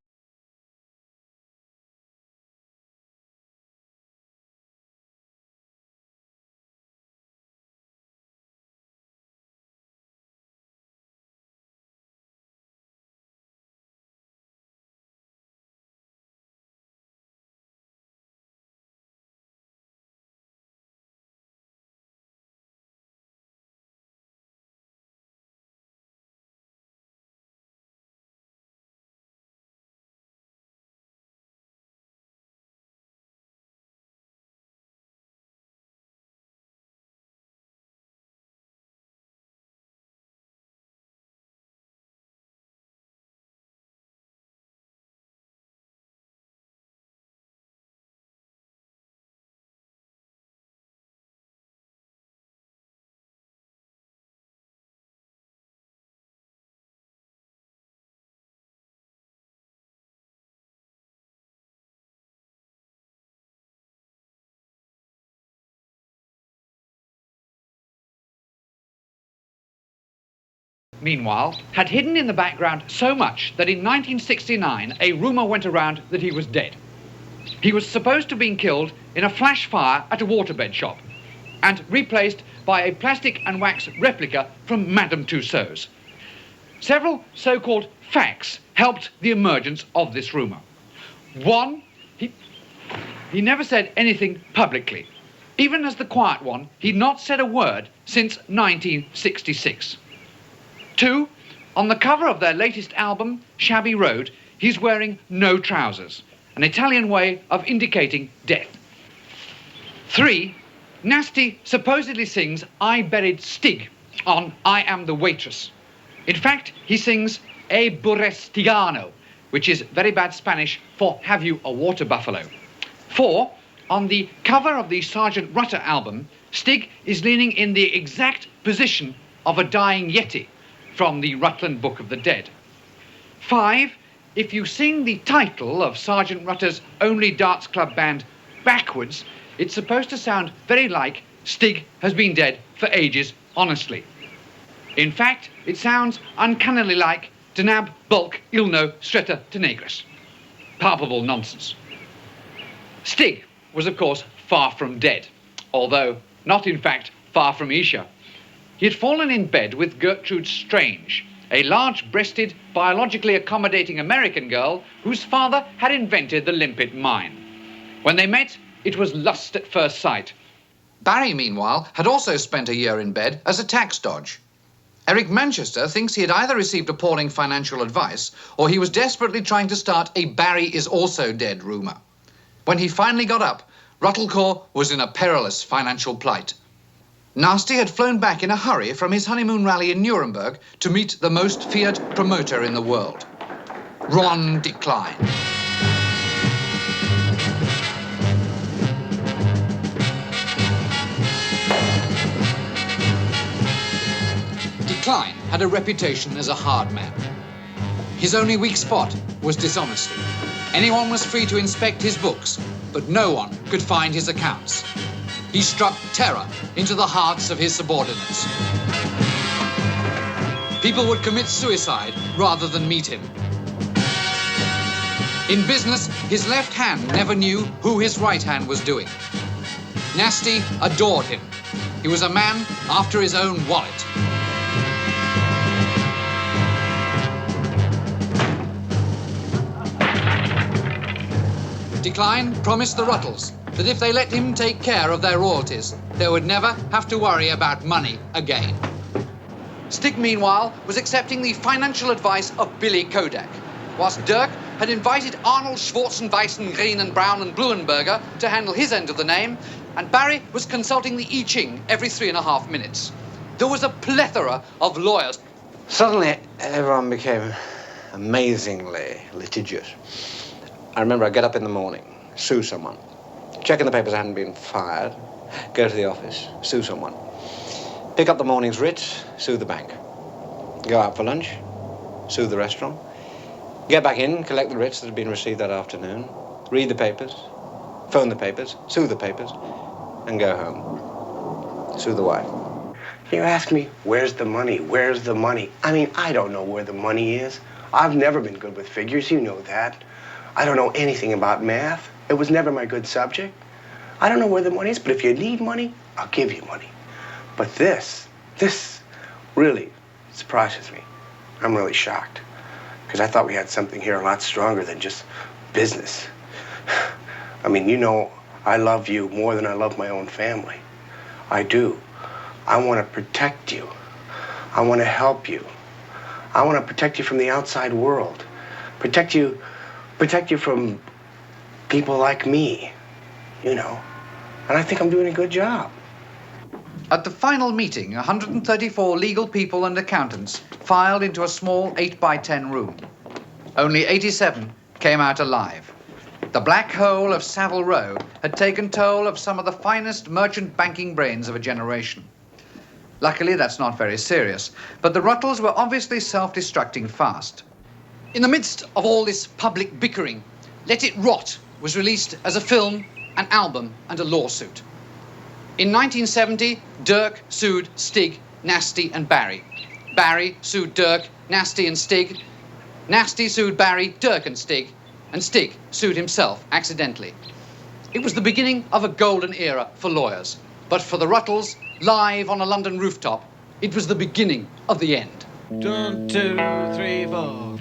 Meanwhile, had hidden in the background so much that in 1969 a rumour went around that he was dead. He was supposed to have been killed in a flash fire at a waterbed shop and replaced by a plastic and wax replica from Madame Tussauds. Several so-called facts helped the emergence of this rumour. One, he never said anything publicly. Even as the quiet one, he'd not said a word since 1966. 2, on the cover of their latest album, Shabby Road, he's wearing no trousers, an Italian way of indicating death. 3, Nasty supposedly sings I Buried Stig on I Am the Waitress. In fact, he sings E Burestiano, which is very bad Spanish for Have You a Water Buffalo. 4, on the cover of the Sergeant Rutter album, Stig is leaning in the exact position of a dying Yeti from the Rutland Book of the Dead. 5, if you sing the title of Sergeant Rutter's only darts club band backwards, it's supposed to sound very like Stig has been dead for ages, honestly. In fact, it sounds uncannily like Denab Bulk Ilno Stretta Tenegris. Palpable nonsense. Stig was, of course, far from dead, although not, in fact, far from Isha. He had fallen in bed with Gertrude Strange, a large-breasted, biologically accommodating American girl whose father had invented the limpet mine. When they met, it was lust at first sight. Barry, meanwhile, had also spent a year in bed as a tax dodge. Eric Manchester thinks he had either received appalling financial advice or he was desperately trying to start a Barry is also dead rumour. When he finally got up, Ruttlecore was in a perilous financial plight. Nasty had flown back in a hurry from his honeymoon rally in Nuremberg to meet the most feared promoter in the world, Ron Decline. Decline had a reputation as a hard man. His only weak spot was dishonesty. Anyone was free to inspect his books, but no one could find his accounts. He struck terror into the hearts of his subordinates. People would commit suicide rather than meet him. In business, his left hand never knew who his right hand was doing. Nasty adored him. He was a man after his own wallet. Decline promised the Rutles that if they let him take care of their royalties, they would never have to worry about money again. Stig, meanwhile, was accepting the financial advice of Billy Kodak, whilst Dirk had invited Arnold Schwarzenweissen, Green and Brown and Bluenberger to handle his end of the name, and Barry was consulting the I Ching every 3.5 minutes. There was a plethora of lawyers. Suddenly, everyone became amazingly litigious. I remember I'd get up in the morning, sue someone, check in the papers I hadn't been fired, go to the office, sue someone, pick up the morning's writs, sue the bank, go out for lunch, sue the restaurant, get back in, collect the writs that had been received that afternoon, read the papers, phone the papers, sue the papers, and go home. Sue the wife. You ask me, where's the money? Where's the money? I mean, I don't know where the money is. I've never been good with figures, you know that. I don't know anything about math. It was never my good subject. I don't know where the money is, but if you need money, I'll give you money. But this really surprises me. I'm really shocked, because I thought we had something here a lot stronger than just business. I mean, you know, I love you more than I love my own family. I do. I want to protect you. I want to help you. I want to protect you from the outside world. Protect you from people like me, you know. And I think I'm doing a good job. At the final meeting, 134 legal people and accountants filed into a small 8x10 room. Only 87 came out alive. The black hole of Savile Row had taken toll of some of the finest merchant banking brains of a generation. Luckily, that's not very serious, but the Rutles were obviously self-destructing fast. In the midst of all this public bickering, Let It Rot was released as a film, an album, and a lawsuit. In 1970, Dirk sued Stig, Nasty, and Barry. Barry sued Dirk, Nasty, and Stig. Nasty sued Barry, Dirk, and Stig sued himself accidentally. It was the beginning of a golden era for lawyers, but for the Rutles, live on a London rooftop, it was the beginning of the end. 1, 2, 3, 4.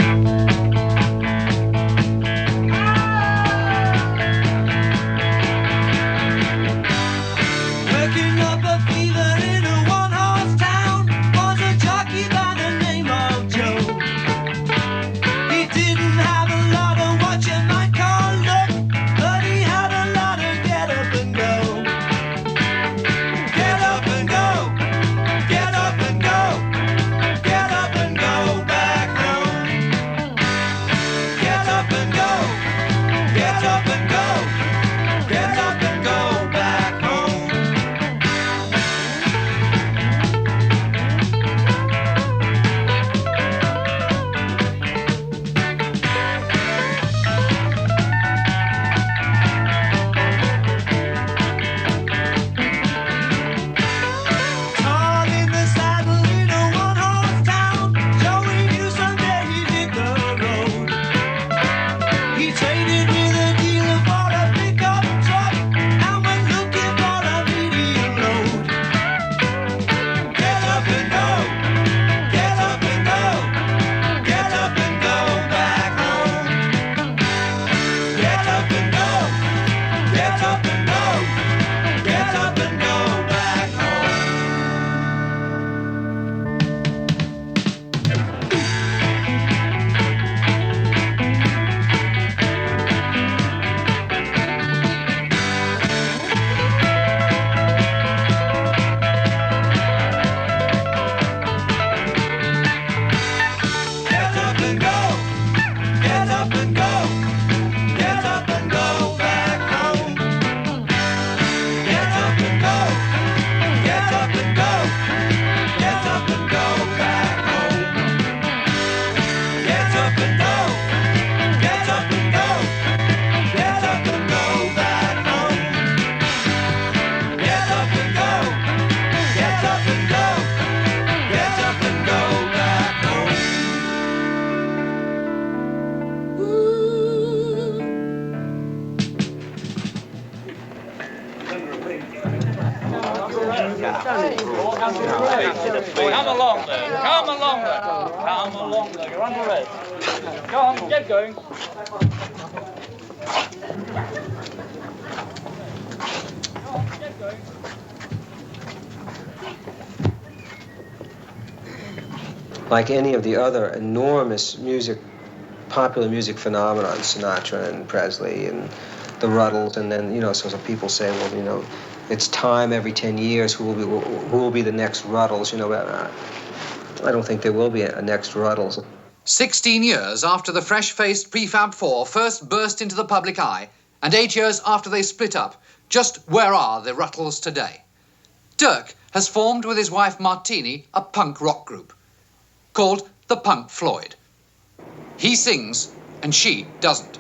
along, there. Come along, there. You're under arrest. Go on, get going. Like any of the other enormous popular music phenomena, Sinatra and Presley and the Rutles, and then, so people say, well, it's time every 10 years, who will be the next Rutles, I don't think there will be a next Rutles. 16 years after the fresh-faced Prefab Four first burst into the public eye, and 8 years after they split up, just where are the Rutles today? Dirk has formed with his wife Martini a punk rock group called the Punk Floyd. He sings and she doesn't.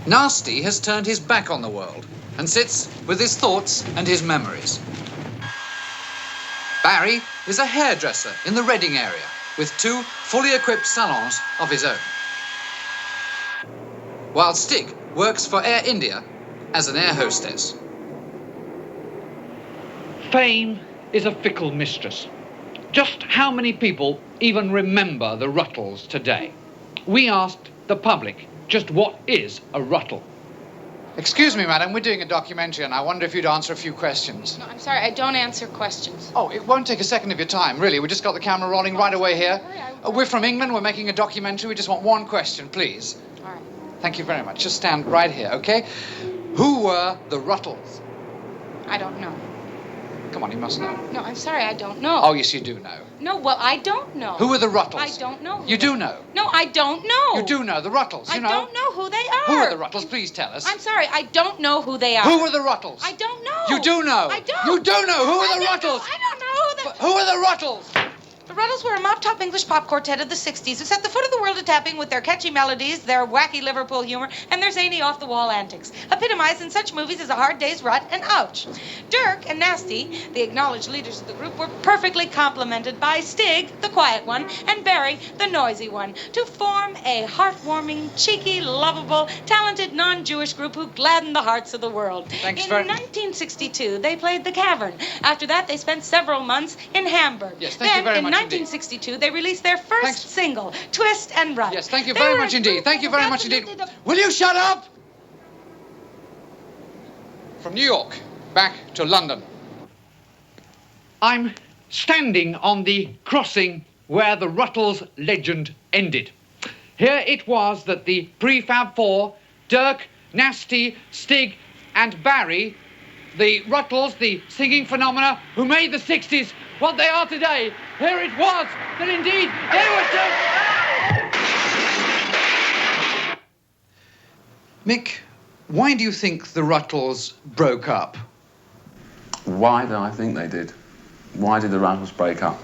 Nasty has turned his back on the world and sits with his thoughts and his memories. Barry is a hairdresser in the Reading area with 2 fully equipped salons of his own. While Stig works for Air India as an air hostess. Fame is a fickle mistress. Just how many people even remember the Rutles today? We asked the public, just what is a Ruttle? Excuse me, madam, we're doing a documentary and I wonder if you'd answer a few questions. No, I'm sorry, I don't answer questions. Oh, it won't take a second of your time, really. We just got the camera rolling right away here. We're from England, we're making a documentary. We just want one question, please. All right. Thank you very much. Just stand right here, okay? Who were the Rutles? I don't know. Come on, you must know. No, I'm sorry, I don't know. Oh, yes, you do know. No, well, I don't know. Who are the Rutles? I don't know. You do know? No, I don't know. You do know the Rutles, you know? I don't know who they are. Who are the Rutles? Please tell us. I'm sorry, I don't know who they are. Who are the Rutles? I don't know. You do know. I don't. You do know. Who are the Rutles? I don't know Who are the Rutles? The Rutles were a mop-top English pop quartet of the 60s who set the foot of the world a-tapping with their catchy melodies, their wacky Liverpool humor, and their zany off-the-wall antics, epitomized in such movies as A Hard Day's Rut and Ouch. Dirk and Nasty, the acknowledged leaders of the group, were perfectly complemented by Stig, the quiet one, and Barry, the noisy one, to form a heartwarming, cheeky, lovable, talented non-Jewish group who gladdened the hearts of the world. In 1962, they played the Cavern. After that, they spent several months in Hamburg. Yes, thank you very much. In 1962, they released their first single, Twist and Run. Yes, thank you very much indeed. Thank you very much indeed. Will you shut up? From New York, back to London. I'm standing on the crossing where the Rutles legend ended. Here it was that the Prefab Four, Dirk, Nasty, Stig, and Barry, the Rutles, the singing phenomena who made the 60s what they are today. Here it was that indeed they were Mick, why do you think the Rutles broke up? Why do I think they did? Why did the Rutles break up?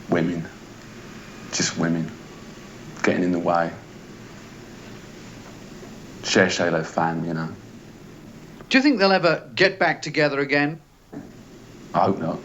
Women. Just women. Getting in the way. Cherchez la femme, you know. Do you think they'll ever get back together again? I hope not.